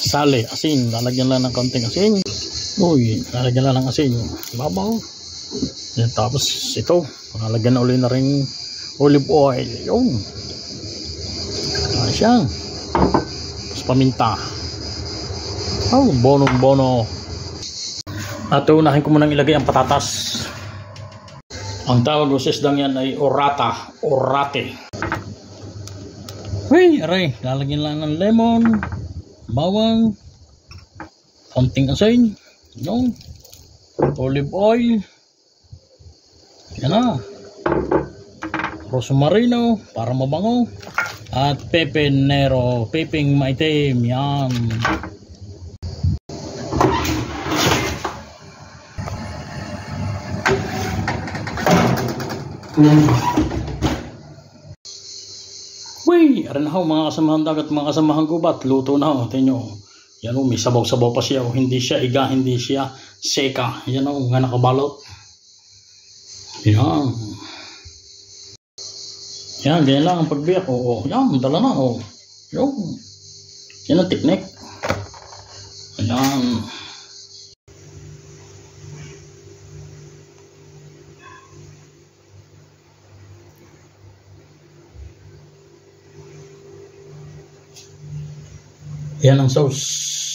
sali, asin. Lalagyan lang ng konting asin. Uy, lalagyan lang ng asin. Babaw. Yan, tapos ito, lalagyan na ulit na rin olive oil. Yung. Ayan siya. Tapos paminta. Oh, bono. At unahin ko munang ilagay ang patatas. Ang tawag ko sa isdang yan ay orate. Uy, aray, lalagyan lang ng lemon, bawang, konting asin, yung olive oil, yan na, rosmarino para mabango, at pepe nero, pepeng maitim, yan. Uy, aran ho mga kasamahan dagat, mga kasamahan gubat, luto na ho, tingnan nyo. Yan o, may sabaw-sabaw pa siya o, hindi siya iga, hindi siya seka. Yan o, nga nakabalot. Yan. Yan, ganyan lang ang pagbiyak o. Yan, dala na o. Yan ang teknik. Ayan. Yan ang sauce.